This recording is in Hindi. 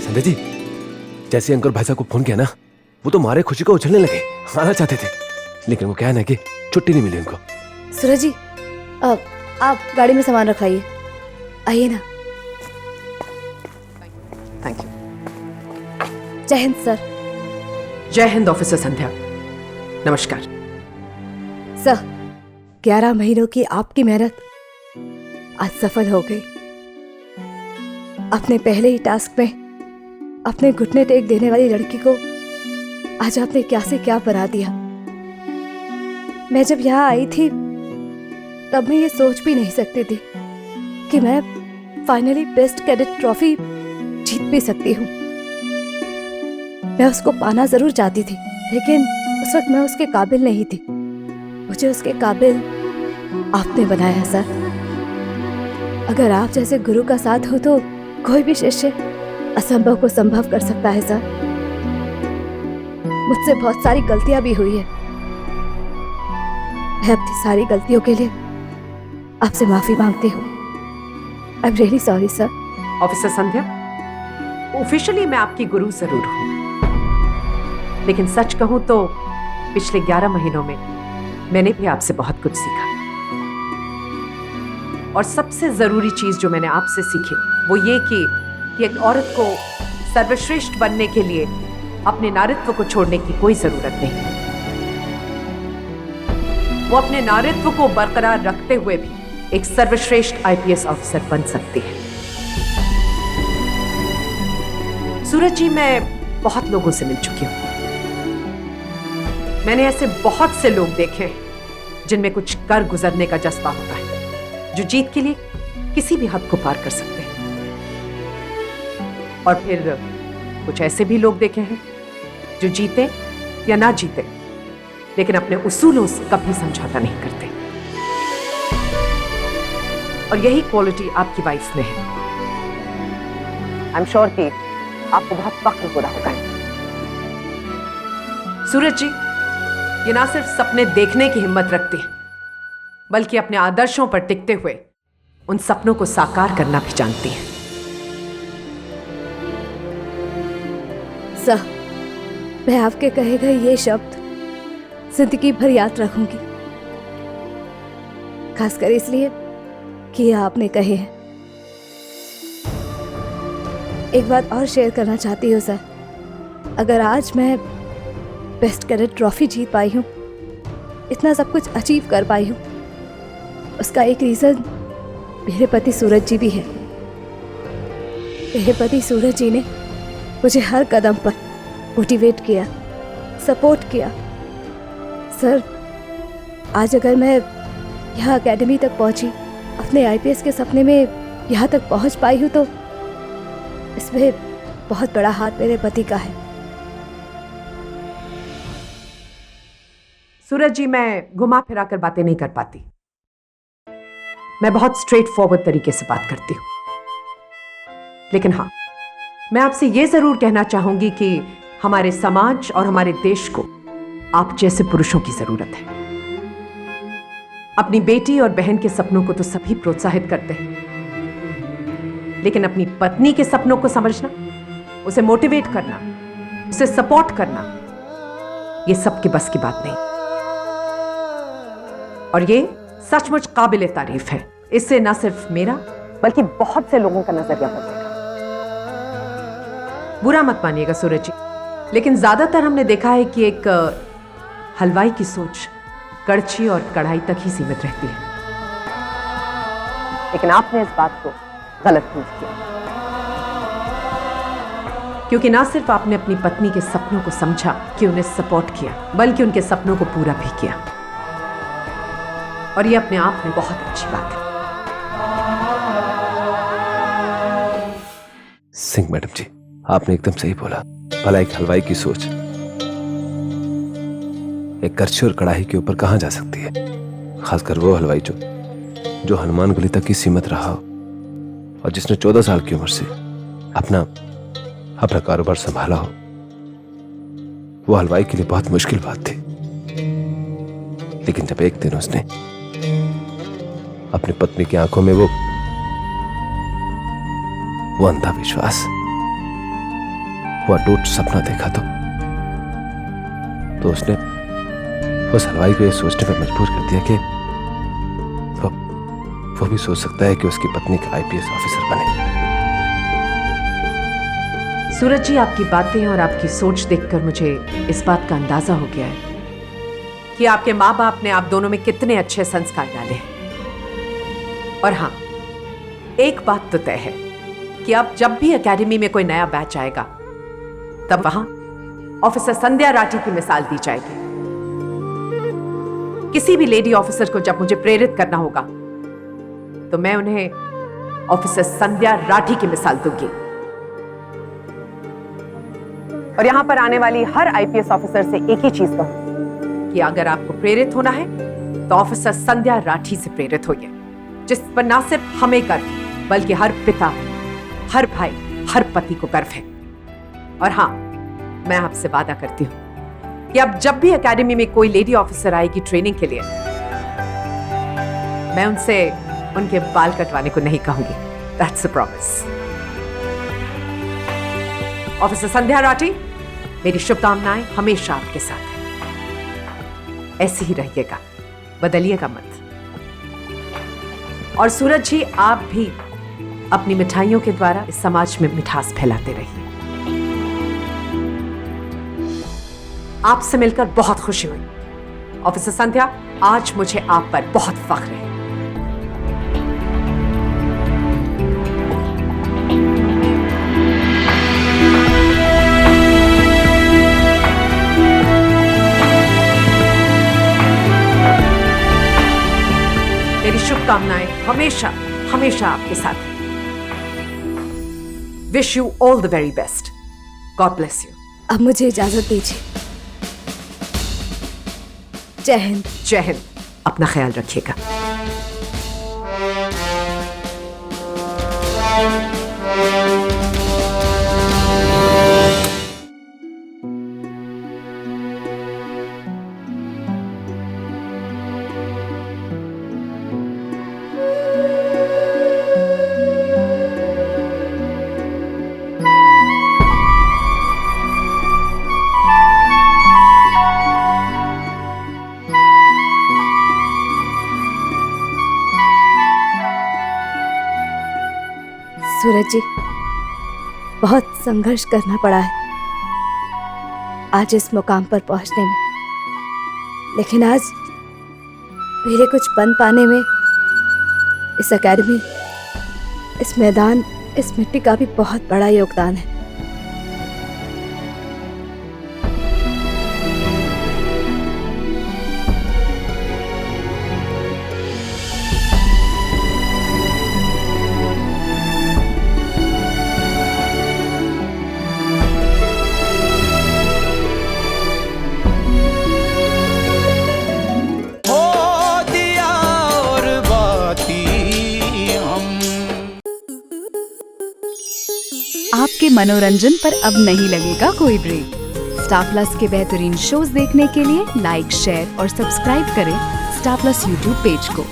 संध्या जी, जैसे अंकुर भाई साहब को फोन किया ना, वो तो मारे खुशी को उछलने लगे, आना चाहते थे, लेकिन वो क्या है ना कि छुट्टी नहीं मिली उनको। सूरज जी, आप गाड़ी में सामान रखाइए, आइए ना। Thank you. जय हिंद सर। जय हिंद ऑफिसर संध्या। नमस्कार सर। 11 महीनों की आपकी मेहनत आज सफल हो गई। अपने पहले ही टास्क में अपने घुटने टेक देने वाली लड़की को आज आपने क्या से क्या बना दिया। मैं जब यहाँ आई थी तब मैं ये सोच भी नहीं सकती थी कि मैं फाइनली बेस्ट कैडेट ट्रॉफी जीत भी सकती हूँ। मैं उसको पाना जरूर चाहती थी, लेकिन उस वक्त मैं उसके काबिल नहीं थी। मुझे उसके काबिल आपने बनाया सर। अगर आप जैसे गुरु का साथ हो तो कोई भी शिष्य असंभव को संभव कर सकता है सर। मुझसे बहुत सारी गलतियां भी हुई है। मैं अपनी सारी गलतियों के लिए आपसे माफी मांगती हूँ। I am really sorry sir. Officer Sandhya, officially मैं आपकी गुरु जरूर हूं, लेकिन सच कहूं तो पिछले 11 महीनों में मैंने भी आपसे बहुत कुछ सीखा। और सबसे जरूरी चीज जो मैंने आपसे सीखी वो ये कि एक औरत को सर्वश्रेष्ठ बनने के लिए अपने नारित्व को छोड़ने की कोई जरूरत नहीं। वो अपने नारित्व को बरकरार रखते हुए भी एक सर्वश्रेष्ठ आईपीएस ऑफिसर बन सकती है। सूरज जी, मैं बहुत लोगों से मिल चुकी हूं। मैंने ऐसे बहुत से लोग देखे हैं जिनमें कुछ कर गुजरने का जज्बा होता है, जो जीत के लिए किसी भी हद को पार कर सकते हैं। और फिर कुछ ऐसे भी लोग देखे हैं जो जीते या ना जीते, लेकिन अपने उसूलों से कभी समझौता नहीं करते। और यही क्वालिटी आपकी वाइफ में है। आई एम श्योर कि आपको बहुत फख्र हो रहा होगा। सूरज जी, ये ना सिर्फ सपने देखने की हिम्मत रखते हैं, बल्कि अपने आदर्शों पर टिकते हुए उन सपनों को साकार करना भी जानती हैं। सर, मैं आपके कहे गए ये शब्द जिंदगी भर याद रखूंगी, खासकर इसलिए कि ये आपने कहे हैं। एक बात और शेयर करना चाहती हूँ सर। अगर आज मैं बेस्ट कैडेट ट्रॉफी जीत पाई हूँ, इतना सब कुछ अचीव कर पाई हूँ, उसका एक रीज़न मेरे पति सूरज जी भी है। मेरे पति सूरज जी ने मुझे हर कदम पर मोटिवेट किया, सपोर्ट किया। सर, आज अगर मैं यहाँ एकेडमी तक पहुँची, अपने आईपीएस के सपने में यहाँ तक पहुँच पाई हूँ, तो इसमें बहुत बड़ा हाथ मेरे पति का है। सूरज जी, मैं घुमा फिरा कर बातें नहीं कर पाती। मैं बहुत स्ट्रेट फॉरवर्ड तरीके से बात करती हूं। लेकिन हाँ, मैं आपसे यह जरूर कहना चाहूंगी कि हमारे समाज और हमारे देश को आप जैसे पुरुषों की जरूरत है। अपनी बेटी और बहन के सपनों को तो सभी प्रोत्साहित करते हैं, लेकिन अपनी पत्नी के सपनों को समझना, उसे मोटिवेट करना, उसे सपोर्ट करना, यह सबके बस की बात नहीं। और ये सचमुच काबिले तारीफ है। इससे न सिर्फ मेरा बल्कि बहुत से लोगों का नजरिया बदलेगा। बुरा मत मानिएगा सूरज जी, लेकिन ज्यादातर हमने देखा है कि एक हलवाई की सोच कड़छी और कढ़ाई तक ही सीमित रहती है। लेकिन आपने इस बात को गलत प्रूव किया, क्योंकि ना सिर्फ आपने अपनी पत्नी के सपनों को समझा कि उन्हें सपोर्ट किया, बल्कि उनके सपनों को पूरा भी किया। और ये अपने आप में बहुत अच्छी बात है। सिंह मैडम जी, आपने एकदम सही बोला। भला एक हलवाई की सोच एक करछी और कढ़ाई के ऊपर कहां जा सकती है, खासकर वो हलवाई जो हनुमान गली तक ही सीमित रहा हो और जिसने 14 साल की उम्र से अपना कारोबार संभाला हो। वो हलवाई के लिए बहुत मुश्किल बात थी, लेकिन जब एक दिन उसने अपनी पत्नी की आंखों में वो अंधा विश्वास, वो अटूट सपना देखा तो उसने उस हलवाई को यह सोचने पर मजबूर कर दिया कि वो भी सोच सकता है कि उसकी पत्नी का आईपीएस ऑफिसर बने। सूरज जी, आपकी बातें और आपकी सोच देखकर मुझे इस बात का अंदाजा हो गया है कि आपके माँ बाप ने आप दोनों में कितने अच्छे संस्कार डाले हैं। और हाँ, एक बात तो तय है कि अब जब भी एकेडमी में कोई नया बैच आएगा तब वहां ऑफिसर संध्या राठी की मिसाल दी जाएगी। किसी भी लेडी ऑफिसर को जब मुझे प्रेरित करना होगा तो मैं उन्हें ऑफिसर संध्या राठी की मिसाल दूंगी। और यहां पर आने वाली हर आईपीएस ऑफिसर से एक ही चीज कहूं कि अगर आपको प्रेरित होना है तो ऑफिसर संध्या राठी से प्रेरित होइए, जिस पर ना सिर्फ हमें गर्व बल्कि हर पिता, हर भाई, हर पति को गर्व है। और हाँ, मैं आपसे वादा करती हूं कि अब जब भी एकेडमी में कोई लेडी ऑफिसर आएगी ट्रेनिंग के लिए, मैं उनसे उनके बाल कटवाने को नहीं कहूंगी। That's a promise. ऑफिसर संध्या राठी, मेरी शुभकामनाएं हमेशा आपके साथ हैं। ऐसे ही रहिएगा, बदलिएगा मत। और सूरज जी, आप भी अपनी मिठाइयों के द्वारा इस समाज में मिठास फैलाते रहिए। आपसे मिलकर बहुत खुशी हुई ऑफिसर संध्या। आज मुझे आप पर बहुत फख्र है। मेरी शुभकामनाएं हमेशा हमेशा आपके साथ हैं। Wish you all the very best. God bless you. अब मुझे इजाजत दीजिए। जय हिंद। जय हिंद। अपना ख्याल रखिएगा। सूरज जी, बहुत संघर्ष करना पड़ा है आज इस मुकाम पर पहुंचने में, लेकिन आज मेरे कुछ बन पाने में इस एकेडमी, इस मैदान, इस मिट्टी का भी बहुत बड़ा योगदान है। आपके मनोरंजन पर अब नहीं लगेगा कोई ब्रेक। स्टार प्लस के बेहतरीन शोज देखने के लिए लाइक, शेयर और सब्सक्राइब करें स्टार प्लस यूट्यूब पेज को।